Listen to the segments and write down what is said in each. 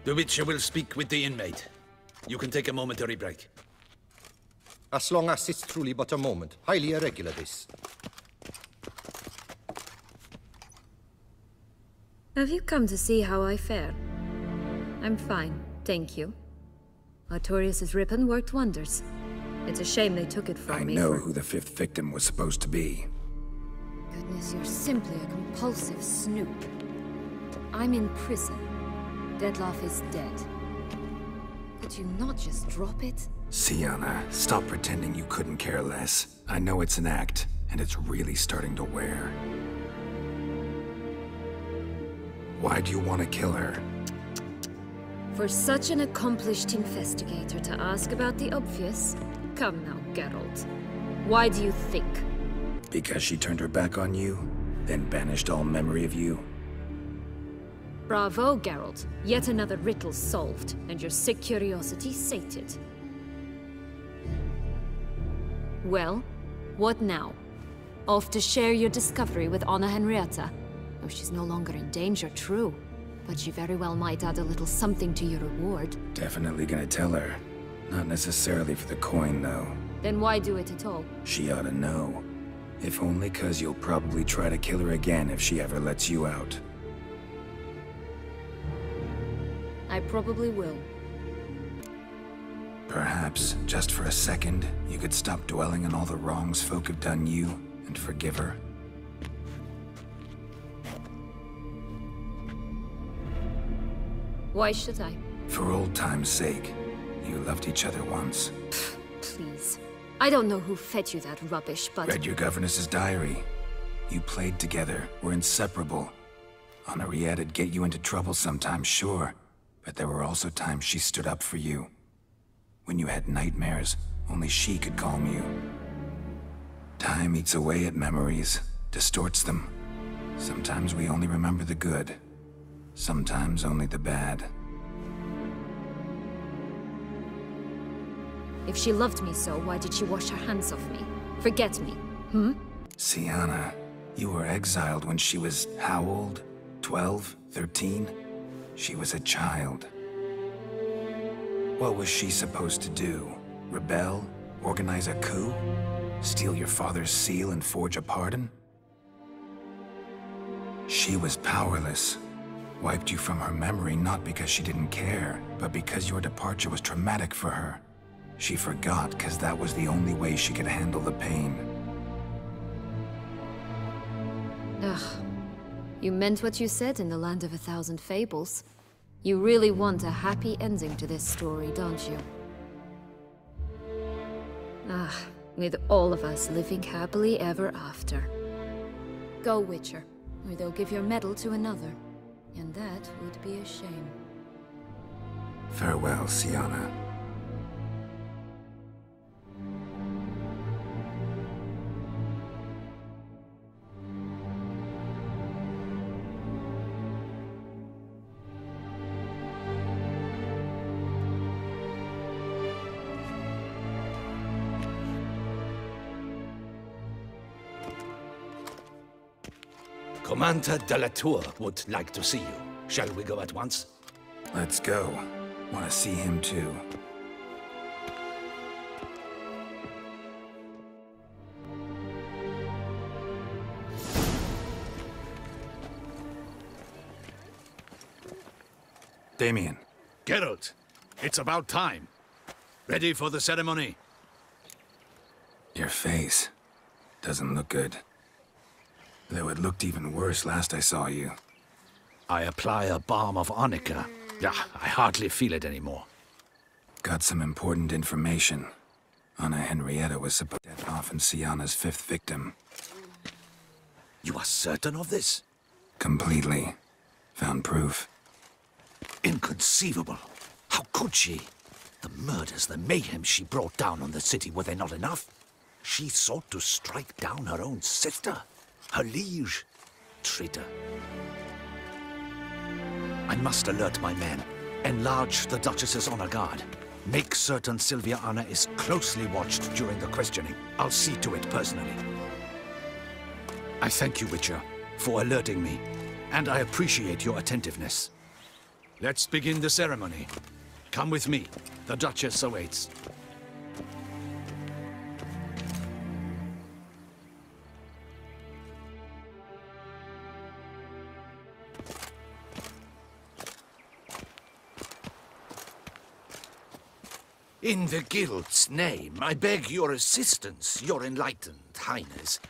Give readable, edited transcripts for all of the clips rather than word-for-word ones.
The Witcher will speak with the inmate. You can take a momentary break. As long as it's truly but a moment. Highly irregular, this. Have you come to see how I fare? I'm fine, thank you. Artorius' ribbon worked wonders. It's a shame they took it from me. I know who the fifth victim was supposed to be. Goodness, you're simply a compulsive snoop. I'm in prison. Dettlaff is dead. Could you not just drop it? Syanna, stop pretending you couldn't care less. I know it's an act, and it's really starting to wear. Why do you want to kill her? For such an accomplished investigator to ask about the obvious? Come now, Geralt. Why do you think? Because she turned her back on you, then banished all memory of you? Bravo, Geralt. Yet another riddle solved, and your sick curiosity sated. Well, what now? Off to share your discovery with Anna Henrietta? Oh, she's no longer in danger, true. But she very well might add a little something to your reward. Definitely gonna tell her. Not necessarily for the coin, though. Then why do it at all? She ought to know. If only 'cause you'll probably try to kill her again if she ever lets you out. I probably will. Perhaps, just for a second, you could stop dwelling on all the wrongs folk have done you, and forgive her. Why should I? For old time's sake. You loved each other once. Please. I don't know who fed you that rubbish, but... Read your governess's diary. You played together, were inseparable. Henriette'd get you into trouble sometimes, sure. But there were also times she stood up for you. When you had nightmares, only she could calm you. Time eats away at memories, distorts them. Sometimes we only remember the good. Sometimes only the bad. If she loved me so, why did she wash her hands off me? Forget me, Syanna, you were exiled when she was how old? 12? 13? She was a child. What was she supposed to do? Rebel? Organize a coup? Steal your father's seal and forge a pardon? She was powerless. Wiped you from her memory not because she didn't care, but because your departure was traumatic for her. She forgot because that was the only way she could handle the pain. Ugh. You meant what you said in the Land of a Thousand Fables. You really want a happy ending to this story, don't you? Ah, with all of us living happily ever after. Go, Witcher, or they'll give your medal to another. And that would be a shame. Farewell, Syanna. Commander de la Tour would like to see you. Shall we go at once? Let's go. Want to see him too. Damien. Geralt, it's about time. Ready for the ceremony? Your face doesn't look good. Though it looked even worse last I saw you. I apply a balm of arnica. Yeah, I hardly feel it anymore. Got some important information. Anna Henrietta was supposed to have off in Syanna's fifth victim. You are certain of this? Completely. Found proof. Inconceivable. How could she? The murders, the mayhem she brought down on the city, were they not enough? She sought to strike down her own sister. Her liege. Traitor. I must alert my men. Enlarge the Duchess's honor guard. Make certain Sylvia Anna is closely watched during the questioning. I'll see to it personally. I thank you, Witcher, for alerting me, and I appreciate your attentiveness. Let's begin the ceremony. Come with me. The Duchess awaits. In the Guild's name, I beg your assistance, your enlightened highness.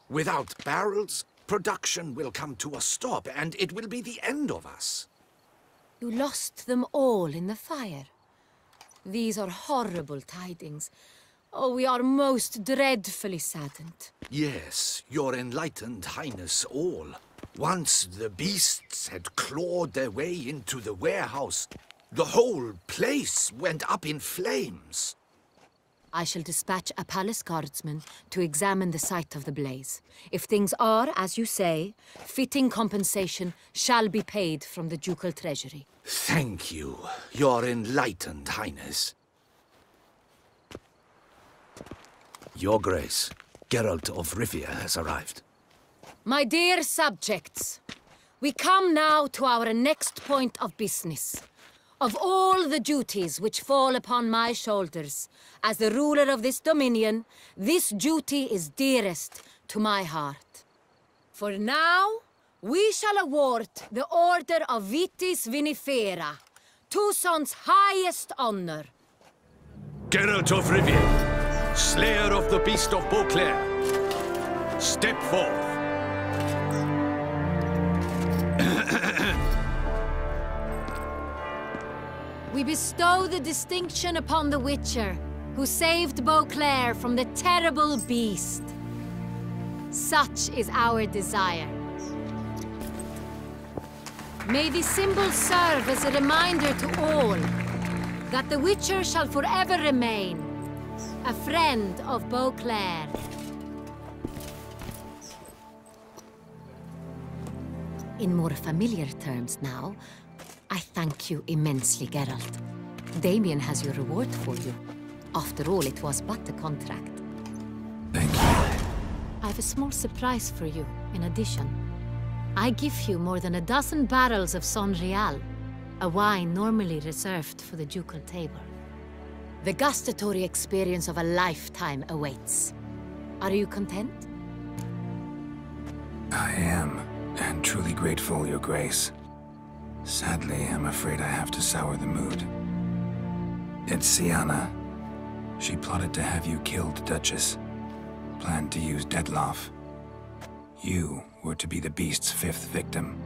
Without barrels, production will come to a stop, and it will be the end of us. You lost them all in the fire. These are horrible tidings. Oh, we are most dreadfully saddened. Yes, your enlightened highness all. Once the beasts had clawed their way into the warehouse, the whole place went up in flames. I shall dispatch a palace guardsman to examine the site of the blaze. If things are, as you say, fitting compensation shall be paid from the ducal treasury. Thank you, your enlightened highness. Your Grace, Geralt of Rivia has arrived. My dear subjects, we come now to our next point of business. Of all the duties which fall upon my shoulders, as the ruler of this dominion, this duty is dearest to my heart. For now, we shall award the Order of Vitis Vinifera, Toussaint's highest honor. Geralt of Rivia, Slayer of the Beast of Beauclair, step forth. We bestow the distinction upon the Witcher, who saved Beauclair from the terrible beast. Such is our desire. May the symbol serve as a reminder to all that the Witcher shall forever remain a friend of Beauclair. In more familiar terms now, I thank you immensely, Geralt. Damien has your reward for you. After all, it was but a contract. Thank you. I have a small surprise for you, in addition. I give you more than a dozen barrels of Sonreal, a wine normally reserved for the ducal table. The gustatory experience of a lifetime awaits. Are you content? I am, and truly grateful, Your Grace. Sadly, I'm afraid I have to sour the mood. It's Syanna. She plotted to have you killed, Duchess. Planned to use Detloff. You were to be the beast's 5th victim.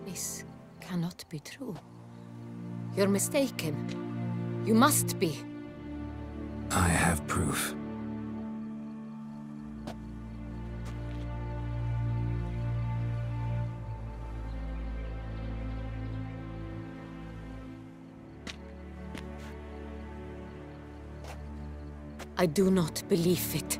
This cannot be true. You're mistaken. You must be. I have proof. I do not believe it.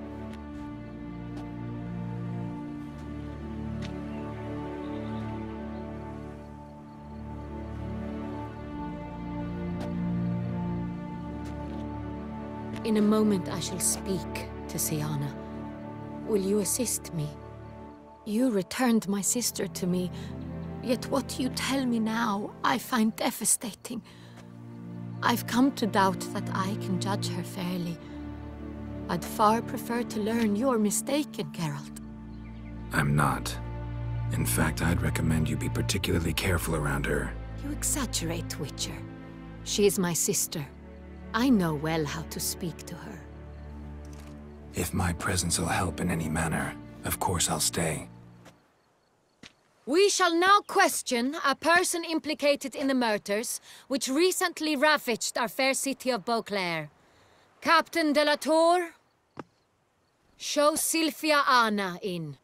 In a moment I shall speak to Syanna. Will you assist me? You returned my sister to me, yet what you tell me now I find devastating. I've come to doubt that I can judge her fairly. I'd far prefer to learn you're mistaken, Geralt. I'm not. In fact, I'd recommend you be particularly careful around her. You exaggerate, Witcher. She is my sister. I know well how to speak to her. If my presence will help in any manner, of course I'll stay. We shall now question a person implicated in the murders which recently ravaged our fair city of Beauclair. Captain de la Tour, show Sylvia Anna in.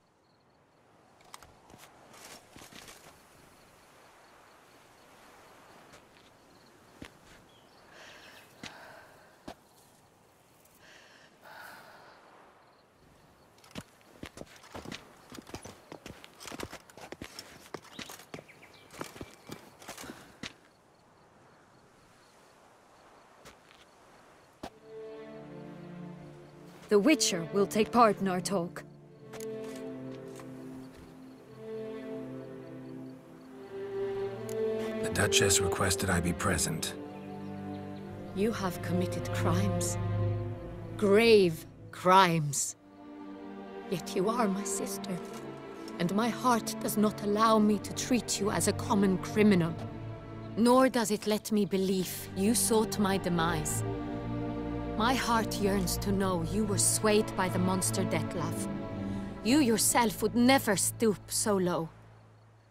The Witcher will take part in our talk. Duchess requested I be present. You have committed crimes. Grave crimes. Yet you are my sister, and my heart does not allow me to treat you as a common criminal. Nor does it let me believe you sought my demise. My heart yearns to know you were swayed by the monster Dettlaff. You yourself would never stoop so low.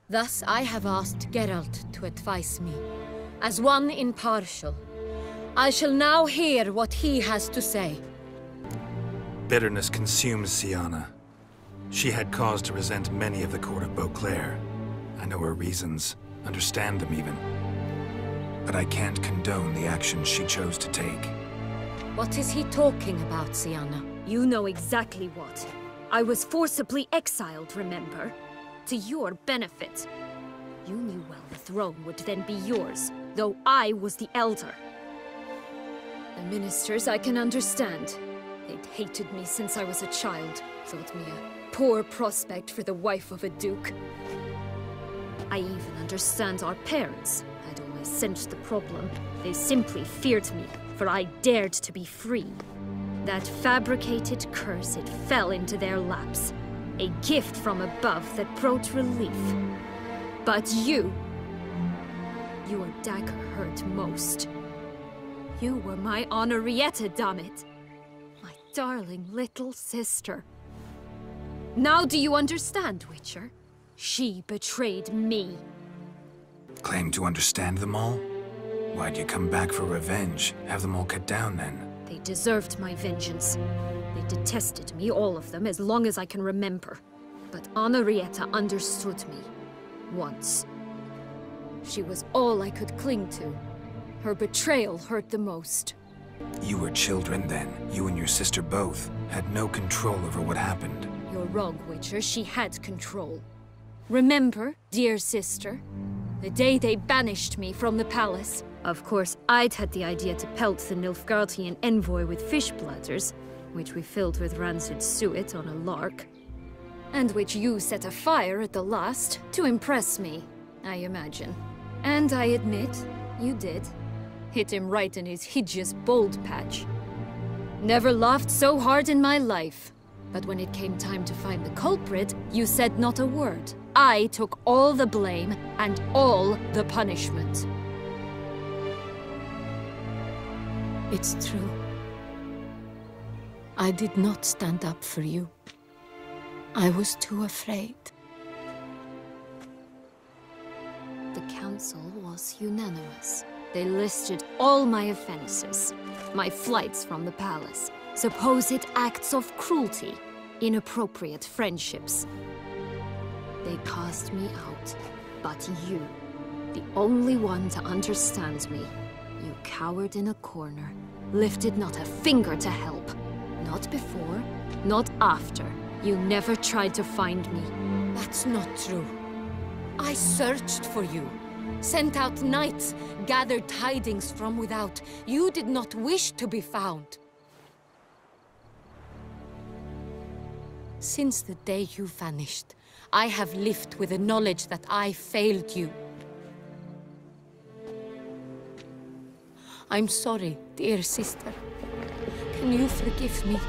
Thus I have asked Geralt to advise me, as one impartial. I shall now hear what he has to say. Bitterness consumes Syanna. She had cause to resent many of the court of Beauclair. I know her reasons, understand them even. But I can't condone the actions she chose to take. What is he talking about, Syanna? You know exactly what. I was forcibly exiled, remember? To your benefit. You knew well the throne would then be yours, though I was the elder. The ministers I can understand. They'd hated me since I was a child, thought me a poor prospect for the wife of a duke. I even understand our parents. I'd always sensed the problem. They simply feared me, for I dared to be free. That fabricated curse, it fell into their laps. A gift from above that brought relief. But you... your dagger hurt most. You were my Henrietta, dammit. My darling little sister. Now do you understand, Witcher? She betrayed me. Claim to understand them all? Why'd you come back for revenge? Have them all cut down then? They deserved my vengeance. They detested me, all of them, as long as I can remember. But Henrietta understood me. Once. She was all I could cling to. Her betrayal hurt the most. You were children then. You and your sister both had no control over what happened. You're wrong, Witcher. She had control. Remember, dear sister? The day they banished me from the palace. Of course, I'd had the idea to pelt the Nilfgaardian envoy with fish bladders, which we filled with rancid suet on a lark. And which you set afire at the last, to impress me, I imagine. And I admit, you did. Hit him right in his hideous bald patch. Never laughed so hard in my life. But when it came time to find the culprit, you said not a word. I took all the blame and all the punishment. It's true. I did not stand up for you. I was too afraid. The council was unanimous. They listed all my offenses. My flights from the palace. Supposed acts of cruelty. Inappropriate friendships. They cast me out. But you, the only one to understand me, you cowered in a corner, lifted not a finger to help. Not before, not after. You never tried to find me. That's not true. I searched for you. Sent out knights, gathered tidings from without. You did not wish to be found. Since the day you vanished, I have lived with the knowledge that I failed you. I'm sorry, dear sister. Can you forgive me?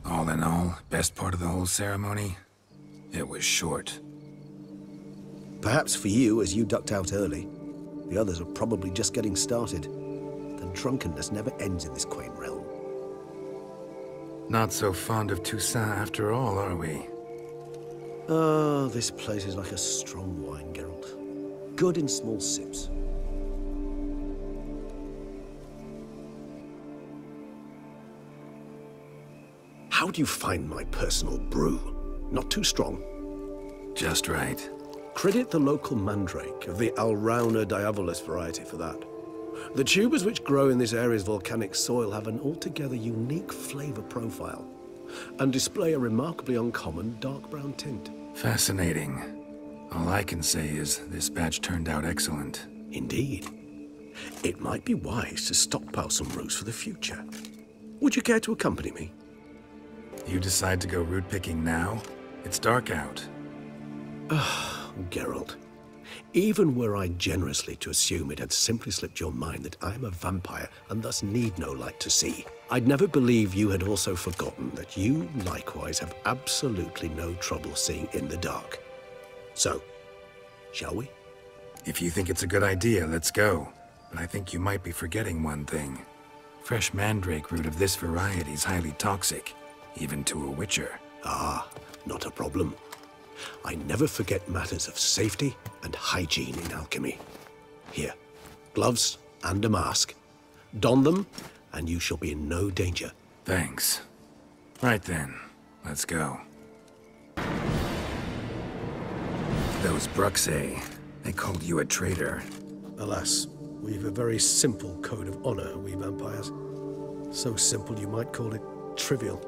All in all, best part of the whole ceremony? It was short. Perhaps for you, as you ducked out early. The others are probably just getting started. The drunkenness never ends in this quaint realm. Not so fond of Toussaint after all, are we? Oh, this place is like a strong wine, Geralt. Good in small sips. How do you find my personal brew? Not too strong? Just right. Credit the local mandrake of the Alrauna diabolus variety for that. The tubers which grow in this area's volcanic soil have an altogether unique flavor profile and display a remarkably uncommon dark brown tint. Fascinating. All I can say is this batch turned out excellent. Indeed. It might be wise to stockpile some roots for the future. Would you care to accompany me? You decide to go root picking now? It's dark out. Geralt, even were I generously to assume it had simply slipped your mind that I am a vampire and thus need no light to see, I'd never believe you had also forgotten that you likewise have absolutely no trouble seeing in the dark. So, shall we? If you think it's a good idea, let's go. But I think you might be forgetting one thing. Fresh mandrake root of this variety is highly toxic, even to a witcher. Ah, not a problem. I never forget matters of safety and hygiene in alchemy. Here, gloves and a mask. Don them, and you shall be in no danger. Thanks. Right then, let's go. Those Bruxae, they called you a traitor. Alas, we've a very simple code of honor, we vampires. So simple you might call it trivial.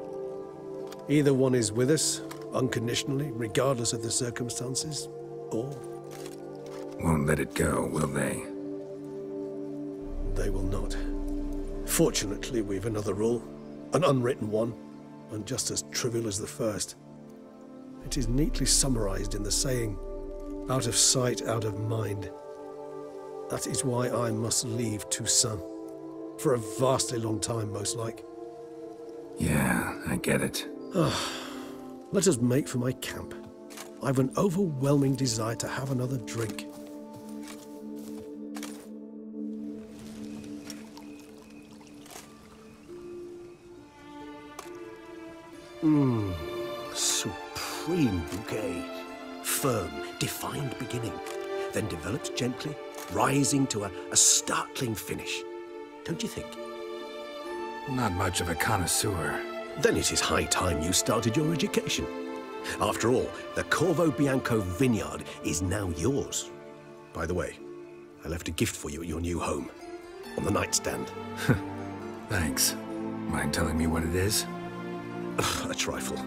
Either one is with us, unconditionally, regardless of the circumstances, or... Won't let it go, will they? They will not. Fortunately, we've another rule, an unwritten one, and just as trivial as the first. It is neatly summarized in the saying, out of sight, out of mind. That is why I must leave Toussaint. For a vastly long time, most like. Yeah, I get it. Let us make for my camp. I've an overwhelming desire to have another drink. Supreme bouquet. Firm, defined beginning, then develops gently, rising to a startling finish. Don't you think? Not much of a connoisseur. Then it is high time you started your education. After all, the Corvo Bianco vineyard is now yours. By the way, I left a gift for you at your new home, on the nightstand. Thanks. Mind telling me what it is? A trifle.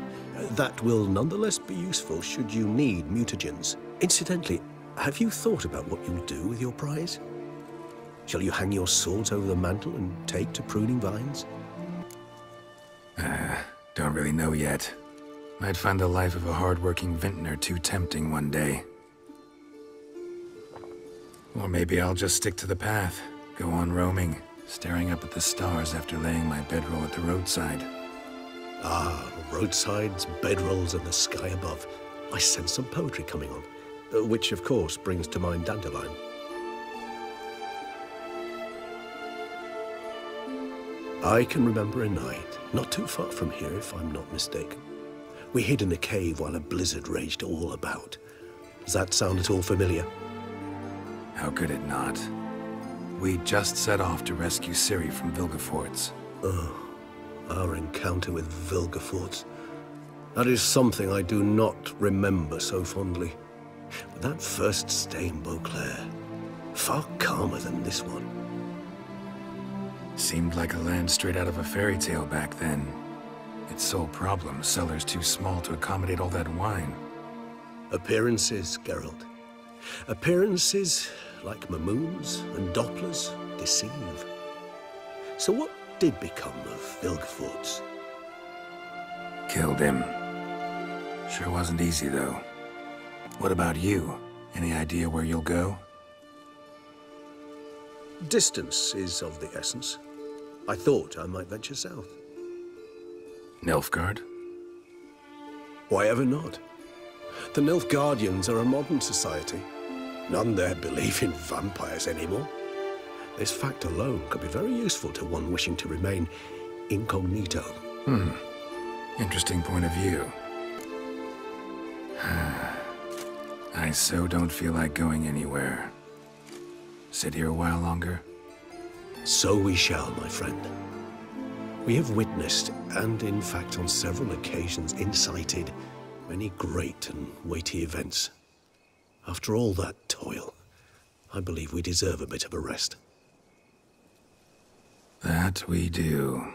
That will nonetheless be useful should you need mutagens. Incidentally, have you thought about what you'll do with your prize? Shall you hang your swords over the mantle and take to pruning vines? Don't really know yet. Might find the life of a hard-working vintner too tempting one day. Or maybe I'll just stick to the path, go on roaming, staring up at the stars after laying my bedroll at the roadside. Ah, roadsides, bedrolls, and the sky above. I sense some poetry coming on, which of course brings to mind Dandelion. I can remember a night, not too far from here if I'm not mistaken. We hid in a cave while a blizzard raged all about. Does that sound at all familiar? How could it not? We just set off to rescue Ciri from Vilgefortz. Our encounter with Vilgefortz. That is something I do not remember so fondly. But that first stay in Beauclair, far calmer than this one. Seemed like a land straight out of a fairy tale back then. Its sole problem, cellars too small to accommodate all that wine. Appearances, Geralt. Appearances, like Mamoons and Dopplers, deceive. So what did become of Vilgefortz? Killed him. Sure wasn't easy, though. What about you? Any idea where you'll go? Distance is of the essence. I thought I might venture south. Nilfgaard? Why ever not? The Nilfgaardians are a modern society. None there believe in vampires anymore. This fact alone could be very useful to one wishing to remain incognito. Interesting point of view. I so don't feel like going anywhere. Sit here a while longer? So we shall, my friend. We have witnessed, and in fact on several occasions incited, many great and weighty events. After all that toil, I believe we deserve a bit of a rest. That we do.